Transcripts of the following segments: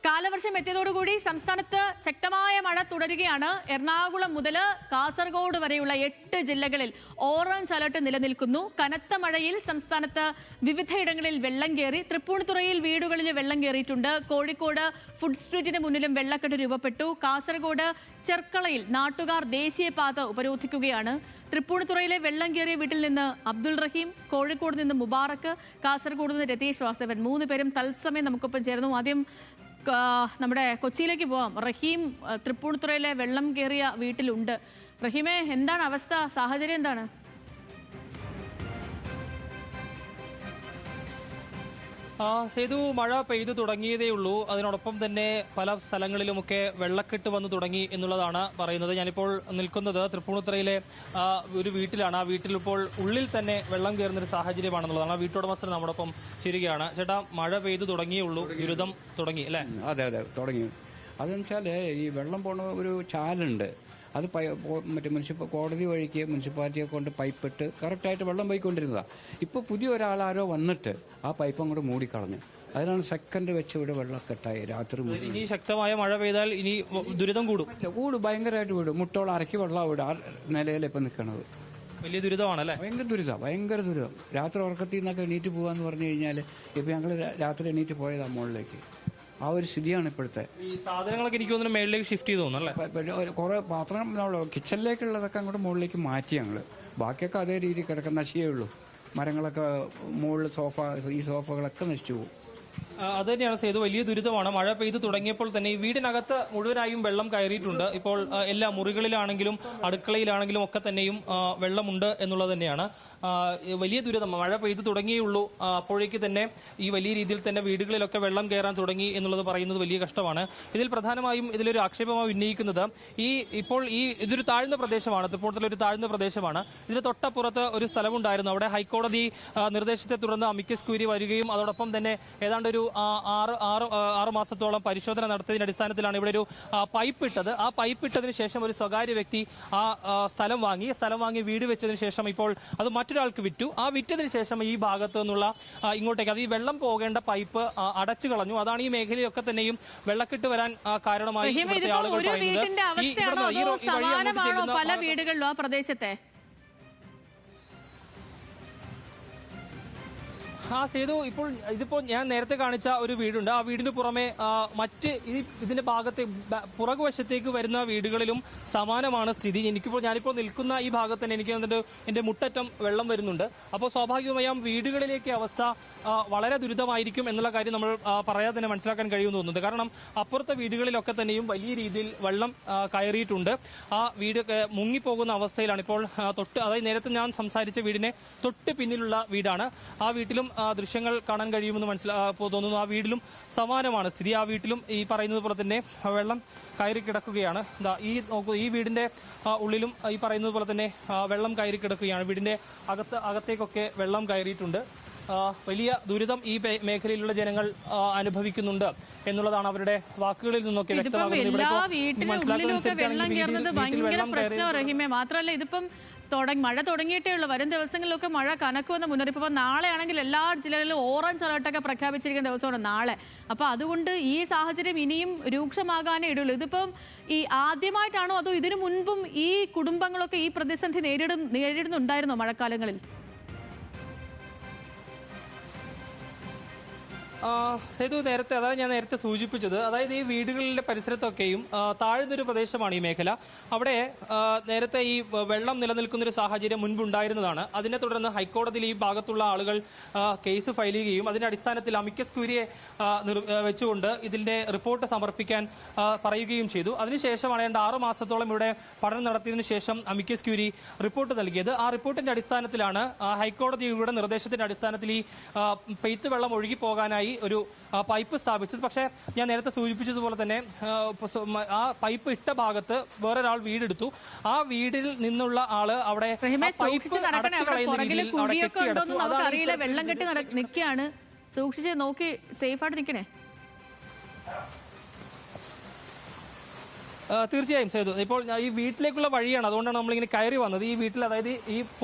കാലവർഷം എത്തിയതോടുകൂടി സംസ്ഥാനത്ത് ശക്തമായ മഴ തുടരുകയാണ്. എറണാകുളം മുതൽ കാസർഗോഡ് വരെയുള്ള 8 ജില്ലകളിൽ ഓറഞ്ച് അലർട്ട് നിലനിൽക്കുന്നു. കനത്ത മഴയിൽ സംസ്ഥാനത്ത് വിവിധയിടങ്ങളിൽ വെള്ളം കയറി. തൃപ്പൂണിത്തുറയിൽ വീടുകളിൽ വെള്ളം കയറിയിട്ടുണ്ട്. കോഴിക്കോട് ഫുഡ് സ്ട്രീറ്റിന് മുന്നിലും വെള്ളക്കെട്ട് രൂപപ്പെട്ടു. കാസർഗോഡ് ചെർക്കളയിൽ നാട്ടുകാർ ദേശീയപാത ഉപരോധിക്കുകയാണ്. തൃപ്പൂണിത്തുറയിലെ വെള്ളം കയറിയ വീട്ടിൽ നിന്ന് അബ്ദുൾ റഹീം, കോഴിക്കോട് നിന്ന് മുബാറക്ക്, കാസർഗോഡ് നിന്ന് രതീഷ് വാസവൻ, 3 പേരും തത്സമയം നമുക്കൊപ്പം ചേർന്നു. ആദ്യം നമ്മുടെ കൊച്ചിയിലേക്ക് പോവാം. റഹീം തൃപ്പൂണിത്തുറയിലെ വെള്ളം കയറിയ വീട്ടിലുണ്ട്. റഹീമേ, എന്താണ് അവസ്ഥ, സാഹചര്യം എന്താണ്? സേതു, മഴ പെയ്തു തുടങ്ങിയതേ ഉള്ളൂ. അതിനോടൊപ്പം തന്നെ പല സ്ഥലങ്ങളിലുമൊക്കെ വെള്ളക്കെട്ട് വന്നു തുടങ്ങി എന്നുള്ളതാണ് പറയുന്നത്. ഞാനിപ്പോൾ നിൽക്കുന്നത് തൃപ്പൂണിത്തുറയിലെ ഒരു വീട്ടിലാണ്. ആ വീട്ടിൽ ഇപ്പോൾ ഉള്ളിൽ തന്നെ വെള്ളം കയറുന്നൊരു സാഹചര്യമാണെന്നുള്ളതാണ്. ആ വീട്ടുടമസ്ഥൻ നമ്മോടൊപ്പം ചേരുകയാണ്. ചേട്ടാ, മഴ പെയ്തു തുടങ്ങിയേ ഉള്ളൂ, ദുരിതം തുടങ്ങി അല്ലേ? അതെ അതെ, തുടങ്ങി. അതെന്ന് വെച്ചാൽ ഈ വെള്ളം പോണ ഒരു ചാലുണ്ട്. അത് മറ്റേ കോടതി വഴിക്ക് മുനിസിപ്പാലിറ്റിയെ കൊണ്ട് പൈപ്പിട്ട് കറക്റ്റായിട്ട് വെള്ളം പോയിക്കൊണ്ടിരുന്നതാണ്. ഇപ്പോൾ പുതിയ ഒരാളാരോ വന്നിട്ട് ആ പൈപ്പ് അങ്ങോട്ട് മൂടിക്കളഞ്ഞു. അതിനാണ് സെക്കൻഡ് വെച്ച് ഇവിടെ വെള്ളക്കെട്ടായി. രാത്രി ഇനി ശക്തമായ മഴ പെയ്താൽ ഇനി ദുരിതം കൂടും, ഭയങ്കരമായിട്ട് കൂടും. മുട്ടോളം അരക്കി വെള്ളം ഇവിടെ ആ നിലയിൽ ഇപ്പം നിൽക്കണത്. വലിയ ദുരിതമാണല്ലേ? ഭയങ്കര ദുരിതം. രാത്രി ഉറക്കത്തിൽ നിന്നൊക്കെ എണീറ്റ് പോകാന്ന് പറഞ്ഞു കഴിഞ്ഞാൽ ഇപ്പം ഞങ്ങൾ രാത്രി എണീറ്റ് പോയതാണ് മുകളിലേക്ക്. ആ ഒരു സ്ഥിതിയാണ് ഇപ്പോഴത്തെ. ഈ സാധനങ്ങളൊക്കെ എനിക്ക് തോന്നുന്നു മേളിലേക്ക് ഷിഫ്റ്റ് ചെയ്തു തോന്നുന്നല്ലേ? കുറെ പാത്രം കിച്ചണിലേക്കുള്ളതൊക്കെ അങ്ങോട്ട് മുകളിലേക്ക് മാറ്റി ഞങ്ങൾ. ബാക്കിയൊക്കെ അതേ രീതിയിൽ കിടക്കുന്ന നശിയേ ഉള്ളൂ. മരങ്ങളൊക്കെ മുകളിൽ ഈ സോഫകളൊക്കെ നശിച്ചു പോകും. അത് തന്നെയാണ് സേതു, വലിയ ദുരിതമാണ്. മഴ പെയ്തു തുടങ്ങിയപ്പോൾ തന്നെ ഈ വീടിനകത്ത് മുഴുവനായും വെള്ളം കയറിയിട്ടുണ്ട്. ഇപ്പോൾ എല്ലാ മുറികളിലാണെങ്കിലും അടുക്കളയിലാണെങ്കിലും ഒക്കെ തന്നെയും വെള്ളമുണ്ട് എന്നുള്ളത് തന്നെയാണ്. വലിയ ദുരിതം. മഴ പെയ്തു തുടങ്ങിയേ ഉള്ളൂ, അപ്പോഴേക്ക് തന്നെ ഈ വലിയ രീതിയിൽ തന്നെ വീടുകളിലൊക്കെ വെള്ളം കയറാൻ തുടങ്ങി എന്നുള്ളത് പറയുന്നത് വലിയ കഷ്ടമാണ്. ഇതിൽ പ്രധാനമായും ഇതിലൊരു ആക്ഷേപമായി ഉന്നയിക്കുന്നത് ഇതൊരു താഴ്ന്ന പ്രദേശമാണ്. തൃപ്പൂണിത്തുറ ഒരു താഴ്ന്ന പ്രദേശമാണ്. ഇതിന് തൊട്ടപ്പുറത്ത് ഒരു സ്ഥലമുണ്ടായിരുന്നു. അവിടെ ഹൈക്കോടതി നിർദ്ദേശത്തെ തുടർന്ന് അമിക്കസ് ക്യൂറി വരികയും അതോടൊപ്പം തന്നെ ഏതാണ്ട് ഒരു 6 മാസത്തോളം പരിശോധന നടത്തിയതിന്റെ അടിസ്ഥാനത്തിലാണ് ഇവിടെ ഒരു പൈപ്പ് ഇട്ടത്. ആ പൈപ്പ് ഇട്ടതിന് ശേഷം ഒരു സ്വകാര്യ വ്യക്തി ആ സ്ഥലം വാങ്ങി വീട് വെച്ചതിന് ശേഷം ഇപ്പോൾ അത് മറ്റൊരാൾക്ക് വിറ്റു. ആ വിറ്റതിന് ശേഷം ഈ ഭാഗത്ത് നിന്നുള്ള ഇങ്ങോട്ടേക്ക് അത് ഈ വെള്ളം പോകേണ്ട പൈപ്പ് അടച്ചു കളഞ്ഞു. അതാണ് ഈ മേഖലയൊക്കെ തന്നെയും വെള്ളക്കെട്ട് വരാൻ കാരണമായി ആളുകൾ പറയുന്നത്. പല വീടുകളിലും ആ പ്രദേശത്തെ സേതു, ഇതിപ്പോ ഞാൻ നേരത്തെ കാണിച്ച ഒരു വീടുണ്ട്. ആ വീടിന് പുറമെ മറ്റ് ഇതിന്റെ ഭാഗത്തെ പുറകുവശത്തേക്ക് വരുന്ന വീടുകളിലും സമാനമാണ് സ്ഥിതി. ഞാനിപ്പോൾ നിൽക്കുന്ന ഈ ഭാഗത്ത് തന്നെ എനിക്ക് എന്റെ മുട്ടറ്റം വെള്ളം വരുന്നുണ്ട്. അപ്പോൾ സ്വാഭാവികമായും വീടുകളിലേക്ക് അവസ്ഥ വളരെ ദുരിതമായിരിക്കും എന്നുള്ള കാര്യം നമ്മൾ പറയാതെ തന്നെ മനസ്സിലാക്കാൻ കഴിയുമെന്ന് തോന്നുന്നത്. കാരണം അപ്പുറത്തെ വീടുകളിലൊക്കെ തന്നെയും വലിയ രീതിയിൽ വെള്ളം കയറിയിട്ടുണ്ട്. ആ വീട് മുങ്ങിപ്പോകുന്ന അവസ്ഥയിലാണ് ഇപ്പോൾ. അതായത് നേരത്തെ ഞാൻ സംസാരിച്ച വീടിനെ തൊട്ട് പിന്നിലുള്ള വീടാണ്. ആ വീട്ടിലും ദൃശ്യങ്ങൾ കാണാൻ കഴിയുമെന്ന് തോന്നുന്നു. ആ വീട്ടിലും സമാനമാണ് സ്ഥിതി. ആ വീട്ടിലും ഈ പറയുന്നത് പോലെ തന്നെ വെള്ളം കയറി കിടക്കുകയാണ്. ഈ വീടിന്റെ ഉള്ളിലും ഈ പറയുന്നത് പോലെ തന്നെ വെള്ളം കയറി കിടക്കുകയാണ്. വീടിന്റെ അകത്തേക്കൊക്കെ വെള്ളം കയറിയിട്ടുണ്ട്. വലിയ ദുരിതം ഈ മേഖലയിലുള്ള ജനങ്ങൾ അനുഭവിക്കുന്നുണ്ട് എന്നുള്ളതാണ് അവരുടെ വാക്കുകളിൽ നിന്നൊക്കെ വ്യക്തമാകുന്നത്. മാത്രമല്ല, ഇതിപ്പം മഴ തുടങ്ങിയിട്ടേ ഉള്ളൂ. വരും ദിവസങ്ങളിലൊക്കെ മഴ കനക്കുമെന്ന മുന്നറിയിപ്പ്. ഇപ്പം നാളെ ആണെങ്കിൽ എല്ലാ ജില്ലകളിലും ഓറഞ്ച് അലർട്ടൊക്കെ പ്രഖ്യാപിച്ചിരിക്കുന്ന ദിവസമാണ് നാളെ. അപ്പോൾ അതുകൊണ്ട് ഈ സാഹചര്യം ഇനിയും രൂക്ഷമാകാനേ ഇടുള്ളൂ. ഇതിപ്പം ഈ ആദ്യമായിട്ടാണോ അതോ ഇതിനു മുൻപും ഈ കുടുംബങ്ങളൊക്കെ ഈ പ്രതിസന്ധി നേരിടുന്നുണ്ടായിരുന്നോ മഴക്കാലങ്ങളിൽ? സേതു, ഞാൻ നേരത്തെ സൂചിപ്പിച്ചത്, അതായത് ഈ വീടുകളിലെ പരിസരത്തൊക്കെയും താഴ്ന്നൊരു പ്രദേശമാണ് ഈ മേഖല. അവിടെ നേരത്തെ ഈ വെള്ളം നിലനിൽക്കുന്നൊരു സാഹചര്യം മുൻപുണ്ടായിരുന്നതാണ്. അതിനെ തുടർന്ന് ഹൈക്കോടതിയിൽ ഈ ഭാഗത്തുള്ള ആളുകൾ കേസ് ഫയൽ ചെയ്യുകയും അതിന്റെ അടിസ്ഥാനത്തിൽ അമിക്കസ് ക്യൂരിയെ വെച്ചുകൊണ്ട് ഇതിന്റെ റിപ്പോർട്ട് സമർപ്പിക്കാൻ പറയുകയും ചെയ്തു. അതിനുശേഷമാണ് 6 മാസത്തോളം ഇവിടെ പഠനം നടത്തിയതിനു ശേഷം അമിക്കസ് ക്യൂരി റിപ്പോർട്ട് നൽകിയത്. ആ റിപ്പോർട്ടിന്റെ അടിസ്ഥാനത്തിലാണ് ഹൈക്കോടതിയുടെ നിർദ്ദേശത്തിന്റെ അടിസ്ഥാനത്തിൽ ഈ പെയ്ത്ത് വെള്ളം ഒഴുകിപ്പോകാനായി ഒരു പൈപ്പ് സ്ഥാപിച്ചത്. പക്ഷേ ഞാൻ നേരത്തെ സൂചിപ്പിച്ചതുപോലെ തന്നെ ആ പൈപ്പ് ഇട്ട ഭാഗത്ത് വേറൊരാൾ വീടെടുത്തു. ആ വീടിൽ നിന്നുള്ള ആള് അവിടെ വെള്ളം കെട്ടി നിൽക്കുകയാണ്. സൂക്ഷിച്ച് നോക്കി സേഫായിട്ട് നിൽക്കണേ. തീർച്ചയായും സേതു, ഇപ്പോൾ ഈ വീട്ടിലേക്കുള്ള വഴിയാണ്, അതുകൊണ്ടാണ് നമ്മളിങ്ങനെ കയറി വന്നത്. ഈ വീട്ടിൽ, അതായത് ഈ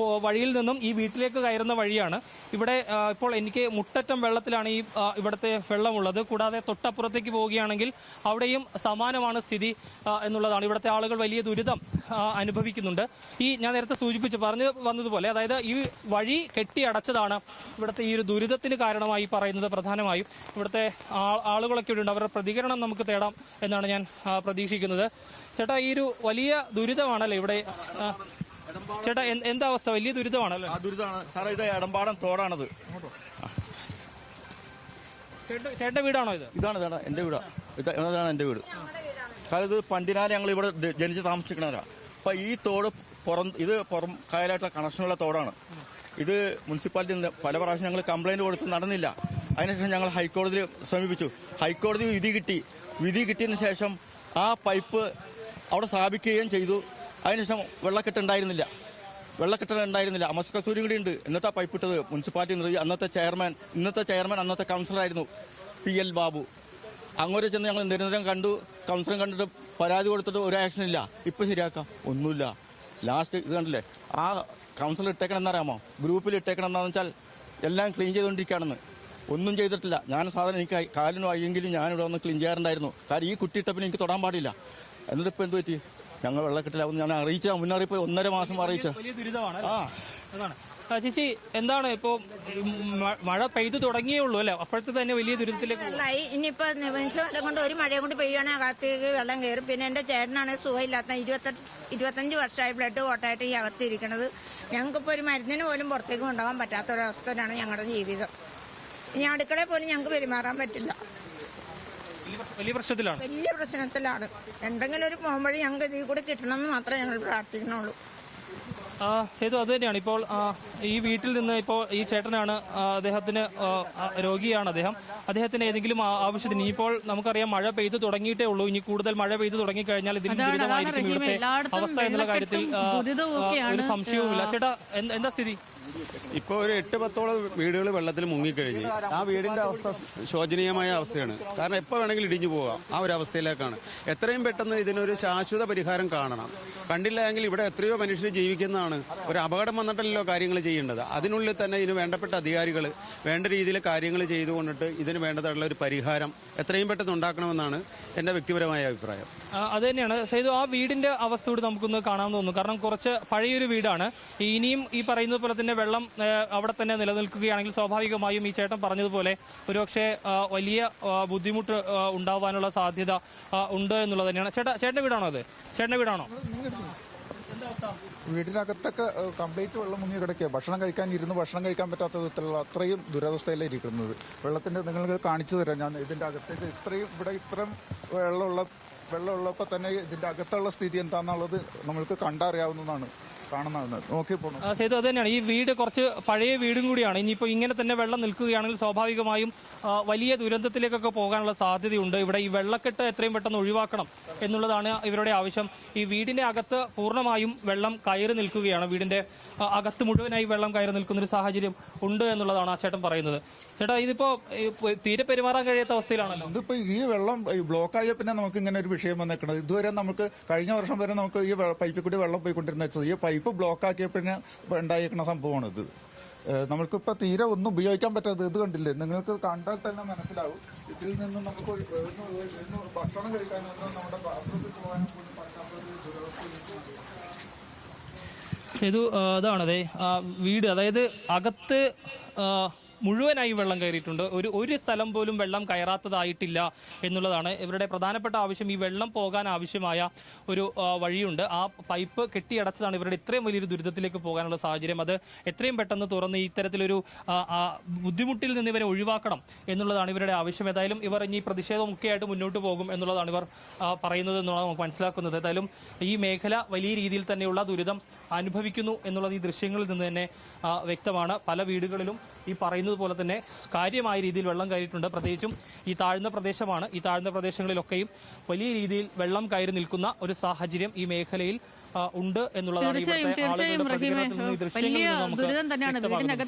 വഴിയിൽ നിന്നും ഈ വീട്ടിലേക്ക് കയറുന്ന വഴിയാണ്. ഇവിടെ ഇപ്പോൾ എനിക്ക് മുട്ടറ്റം വെള്ളത്തിലാണ് ഈ ഇവിടുത്തെ വെള്ളമുള്ളത്. കൂടാതെ തൊട്ടപ്പുറത്തേക്ക് പോവുകയാണെങ്കിൽ അവിടെയും സമാനമാണ് സ്ഥിതി എന്നുള്ളതാണ്. ഇവിടുത്തെ ആളുകൾ വലിയ ദുരിതം അനുഭവിക്കുന്നുണ്ട്. ഈ ഞാൻ നേരത്തെ പറഞ്ഞു വന്നതുപോലെ, അതായത് ഈ വഴി കെട്ടിയടച്ചതാണ് ഇവിടുത്തെ ഈ ഒരു ദുരിതത്തിന് കാരണമായി പറയുന്നത്. പ്രധാനമായും ഇവിടുത്തെ ആളുകളൊക്കെ ഉണ്ട്, അവരുടെ പ്രതികരണം നമുക്ക് തേടാം എന്നാണ് ഞാൻ പ്രതീക്ഷിക്കുന്നത്. ചേട്ടാ, ഈ ഒരു വലിയ ദുരിതമാണല്ലേ ഇവിടെ? ചേട്ടാ, എന്താ അവസ്ഥ? വലിയ ദുരിതമാണല്ലോ. ദുരിതമാണ് സാറേ, ഇത് എടമ്പാടം തോടാണത്. ചേട്ടന്റെ വീടാണോ ഇത്? ഇതാണ് എന്റെ വീടാ, ഇതാണ് എന്റെ വീട്. കാരണം ഇത് പണ്ടിനാലെ ഞങ്ങൾ ഇവിടെ ജനിച്ച് താമസിക്കണവരാ. അപ്പൊ ഈ തോട് ഇത് പുറം കായലായിട്ടുള്ള കണക്ഷനുള്ള തോടാണ്. ഇത് മുനിസിപ്പാലിറ്റി പല പ്രാവശ്യം ഞങ്ങൾ കംപ്ലൈന്റ് കൊടുത്ത് നടന്നില്ല. അതിനുശേഷം ഞങ്ങൾ ഹൈക്കോടതിയിൽ സമീപിച്ചു. ഹൈക്കോടതി വിധി കിട്ടിയതിന് ശേഷം ആ പൈപ്പ് അവിടെ സ്ഥാപിക്കുകയും ചെയ്തു. അതിനുശേഷം വെള്ളക്കെട്ടുണ്ടായിരുന്നില്ല. അമസ് കസ്തൂരി കൂടി ഉണ്ട്. എന്നിട്ട് ആ പൈപ്പ് ഇട്ടത് മുനിസിപ്പാലിറ്റി അന്നത്തെ ചെയർമാൻ അന്നത്തെ കൗൺസിലറായിരുന്നു PL ബാബു. അങ്ങോട്ട് ചെന്ന് ഞങ്ങൾ നിരന്തരം കണ്ടു. കൗൺസിലർ കണ്ടിട്ട് പരാതി കൊടുത്തിട്ട് ഒരു ആക്ഷൻ ഇല്ല. ഇപ്പൊ ശരിയാക്കാം ഒന്നുമില്ല. ലാസ്റ്റ് ഇത് കണ്ടില്ലേ, ആ കൗൺസിലർ ഇട്ടേക്കണം എന്നറിയാമോ? ഗ്രൂപ്പിൽ ഇട്ടേക്കണം എന്താണെന്ന് വെച്ചാൽ എല്ലാം ക്ലീൻ ചെയ്തുകൊണ്ടിരിക്കുകയാണെന്ന്. ഒന്നും ചെയ്തിട്ടില്ല. ഞാൻ സാധാരണ എനിക്ക് കാലിനും അയ്യെങ്കിലും ഞാനിവിടെ ഒന്ന് ക്ലീൻ ചെയ്യാറുണ്ടായിരുന്നു. കാരണം ഈ കുട്ടി ഇട്ടപ്പിന് എനിക്ക് തൊടാൻ പാടില്ല. എന്നിട്ട് ഇപ്പൊ എന്ത് പറ്റി? ഞങ്ങൾ വെള്ളക്കെട്ടിലാവുന്ന ഞാൻ അറിയിച്ച മുന്നറിയിപ്പ് 1.5 മാസം അറിയിച്ച. ചേച്ചി, എന്താണ് ഇപ്പോ മഴ പെയ്തു തുടങ്ങിയേ ഉള്ളൂ അല്ലെ? അപ്പോഴത്തെ തന്നെ വലിയ ദുരിതത്തിലേക്ക് ഇനിയിപ്പോ നിമിഷം കൊണ്ട് ഒരു മഴയും കൊണ്ട് പെയ്യുകയാണെങ്കിൽ അകത്തേക്ക് വെള്ളം കയറും. പിന്നെ എന്റെ ചേട്ടനാണെങ്കിൽ സുഖമില്ലാത്ത 25 വർഷമായി ബ്ലഡ് കോട്ടായിട്ട് ഈ അകത്തിരിക്കുന്നത്. ഞങ്ങൾക്കിപ്പോ ഒരു മരുന്നിന് പോലും പുറത്തേക്ക് കൊണ്ടുപോകാൻ പറ്റാത്തൊരവസ്ഥയിലാണ് ഞങ്ങളുടെ ജീവിതം. ഇനി അടുക്കളയിൽ പോലും ഞങ്ങൾക്ക് പെരുമാറാൻ പറ്റില്ല. വലിയ പ്രശ്നത്തിലാണ്. എന്തെങ്കിലും ഒരു പോംവഴി ഞങ്ങൾക്ക് ഇതിൽ കൂടെ കിട്ടണമെന്ന് മാത്രമേ ഞങ്ങൾ പ്രാർത്ഥിക്കുന്നുള്ളൂ. സേതു, അത് തന്നെയാണ്. ഇപ്പോൾ ഈ വീട്ടിൽ നിന്ന് ഇപ്പോൾ ഈ ചേട്ടനാണ്, അദ്ദേഹത്തിന് രോഗിയാണ് അദ്ദേഹത്തിന് ഏതെങ്കിലും ആവശ്യത്തിന് ഇപ്പോൾ നമുക്കറിയാം മഴ പെയ്തു തുടങ്ങിയിട്ടേ ഉള്ളൂ. ഇനി കൂടുതൽ മഴ പെയ്തു തുടങ്ങിക്കഴിഞ്ഞാൽ ഇതിന് ദുരിതമായിരിക്കും ഇവിടുത്തെ അവസ്ഥ എന്നുള്ള കാര്യത്തിൽ ഒരു സംശയവുമില്ല. ചേട്ടാ, എന്താ സ്ഥിതി? ഇപ്പോൾ ഒരു 8-10 വീടുകൾ വെള്ളത്തിൽ മുങ്ങിക്കഴിഞ്ഞ് ആ വീടിന്റെ അവസ്ഥ ശോചനീയമായ അവസ്ഥയാണ്. കാരണം എപ്പോൾ വേണമെങ്കിലും ഇടിഞ്ഞു പോകാം. ആ ഒരു അവസ്ഥയിലേക്കാണ്. എത്രയും പെട്ടെന്ന് ഇതിനൊരു ശാശ്വത പരിഹാരം കാണണം. കണ്ടില്ല എങ്കിൽ ഇവിടെ എത്രയോ മനുഷ്യർ ജീവിക്കുന്നതാണ്. ഒരു അപകടം വന്നിട്ടല്ലോ കാര്യങ്ങൾ ചെയ്യേണ്ടത്. അതിനുള്ളിൽ തന്നെ ഇതിന് വേണ്ടപ്പെട്ട അധികാരികൾ വേണ്ട രീതിയിൽ കാര്യങ്ങൾ ചെയ്തുകൊണ്ടിട്ട് ഇതിന് വേണ്ടതായിട്ടുള്ള ഒരു പരിഹാരം എത്രയും പെട്ടെന്ന് ഉണ്ടാക്കണമെന്നാണ് എൻ്റെ വ്യക്തിപരമായ അഭിപ്രായം. അത് തന്നെയാണ് സേതു. ആ വീടിന്റെ അവസ്ഥ കൂടി നമുക്കൊന്ന് കാണാമെന്ന് തോന്നുന്നു. കാരണം കുറച്ച് പഴയൊരു വീടാണ്. ഇനിയും ഈ പറയുന്നത് പോലെ തന്നെ വെള്ളം അവിടെ തന്നെ നിലനിൽക്കുകയാണെങ്കിൽ സ്വാഭാവികമായും ഈ ചേട്ടൻ പറഞ്ഞതുപോലെ ഒരുപക്ഷെ വലിയ ബുദ്ധിമുട്ട് ഉണ്ടാവാനുള്ള സാധ്യത ഉണ്ട് എന്നുള്ളത് തന്നെയാണ്. ചേട്ടന്റെ വീടാണോ അത്? ചേട്ടന്റെ വീടാണോ? വീടിനകത്തൊക്കെ കംപ്ലീറ്റ് വെള്ളം മുങ്ങി കിടക്കുക. ഭക്ഷണം കഴിക്കാൻ പറ്റാത്ത വിധത്തിലുള്ള അത്രയും ദുരവസ്ഥയിലാണ് ഇരിക്കുന്നത്. വെള്ളത്തിന്റെ നിങ്ങൾക്ക് കാണിച്ചു തരാം ഞാൻ. ഇതിന്റെ അകത്തേക്ക് ഇത്രയും വെള്ളമുള്ളപ്പോൾ തന്നെ ഇതിന്റെ അകത്തുള്ള സ്ഥിതി എന്താണെന്നുള്ളത് നമ്മൾക്ക് കണ്ടറിയാവുന്നതാണ്. സേതു, അത് തന്നെയാണ്. ഈ വീട് കുറച്ച് പഴയ വീടും കൂടിയാണ്. ഇനിയിപ്പോൾ ഇങ്ങനെ തന്നെ വെള്ളം നിൽക്കുകയാണെങ്കിൽ സ്വാഭാവികമായും വലിയ ദുരന്തത്തിലേക്കൊക്കെ പോകാനുള്ള സാധ്യതയുണ്ട്. ഇവിടെ ഈ വെള്ളക്കെട്ട് എത്രയും പെട്ടെന്ന് ഒഴിവാക്കണം എന്നുള്ളതാണ് ഇവരുടെ ആവശ്യം. ഈ വീടിന്റെ അകത്ത് പൂർണ്ണമായും വെള്ളം കയറി നിൽക്കുകയാണ്. വീടിന്റെ അകത്ത് മുഴുവനായി വെള്ളം കയറി നിൽക്കുന്നൊരു സാഹചര്യം ഉണ്ട് എന്നുള്ളതാണ് ആ ചേട്ടൻ പറയുന്നത്. ചേട്ടാ, ഇതിപ്പോ തീരെ പെരുമാറാൻ കഴിയാത്ത അവസ്ഥയിലാണല്ലോ. ഇതിപ്പോ ഈ വെള്ളം ബ്ലോക്ക് ആയ പിന്നെ നമുക്ക് ഇങ്ങനെ ഒരു വിഷയം വന്നേക്കണത്. ഇതുവരെ നമുക്ക് കഴിഞ്ഞ വർഷം വരെ നമുക്ക് ഈ പൈപ്പിൽ കൂടി വെള്ളം പോയിക്കൊണ്ടിരുന്ന ഈ പൈപ്പ് ബ്ലോക്ക് ആക്കിയ പിന്നെ ഉണ്ടായിരിക്കുന്ന സംഭവമാണ് ഇത്. നമുക്കിപ്പോ തീരെ ഒന്നും ഉപയോഗിക്കാൻ പറ്റാത്തത്. ഇത് കണ്ടില്ലേ, നിങ്ങൾക്ക് കണ്ടാൽ തന്നെ മനസ്സിലാവും. ഇതിൽ നിന്ന് നമുക്ക് ഭക്ഷണം കഴിക്കാനൊന്നും നമ്മുടെ ബാത്റൂമിൽ പോകാനും പോലും പറ്റാത്തൊരു ദുരവസ്ഥ. ഇത് അതാണതേ വീട്, അതായത് അകത്ത് മുഴുവനായി വെള്ളം കയറിയിട്ടുണ്ട്. ഒരു സ്ഥലം പോലും വെള്ളം കയറാത്തതായിട്ടില്ല എന്നുള്ളതാണ് ഇവരുടെ പ്രധാനപ്പെട്ട ആവശ്യം. ഈ വെള്ളം പോകാൻ ആവശ്യമായ ഒരു വഴിയുണ്ട്. ആ പൈപ്പ് കെട്ടിയടച്ചതാണ് ഇവരുടെ ഇത്രയും വലിയൊരു ദുരിതത്തിലേക്ക് പോകാനുള്ള സാഹചര്യം. അത് എത്രയും പെട്ടെന്ന് തുറന്ന് ഇത്തരത്തിലൊരു ബുദ്ധിമുട്ടിൽ നിന്ന് ഇവരെ ഒഴിവാക്കണം എന്നുള്ളതാണ് ഇവരുടെ ആവശ്യം. ഏതായാലും ഇവർ ഇനി പ്രതിഷേധമൊക്കെ ആയിട്ട് മുന്നോട്ട് പോകും എന്നുള്ളതാണ് ഇവർ പറയുന്നത് എന്നുള്ളത് നമുക്ക് മനസ്സിലാക്കുന്നത്. ഏതായാലും ഈ മേഖല വലിയ രീതിയിൽ തന്നെയുള്ള ദുരിതം അനുഭവിക്കുന്നു എന്നുള്ളത് ഈ ദൃശ്യങ്ങളിൽ നിന്ന് തന്നെ വ്യക്തമാണ്. പല വീടുകളിലും ഈ പറയുന്നത് പോലെ തന്നെ കാര്യമായ രീതിയിൽ വെള്ളം കയറിയിട്ടുണ്ട്. പ്രത്യേകിച്ചും ഈ താഴ്ന്ന പ്രദേശമാണ്. ഈ താഴ്ന്ന പ്രദേശങ്ങളിലൊക്കെയും വലിയ രീതിയിൽ വെള്ളം കയറി നിൽക്കുന്ന ഒരു സാഹചര്യം ഈ മേഖലയിൽ ഉണ്ട് എന്നുള്ളതാണ് ഇവിടുത്തെ ആളുകളുടെ പ്രതികരണത്തിൽ നിന്ന് ഈ ദൃശ്യങ്ങളിൽ നിന്ന് നമുക്ക് വ്യക്തമാകുന്നത്.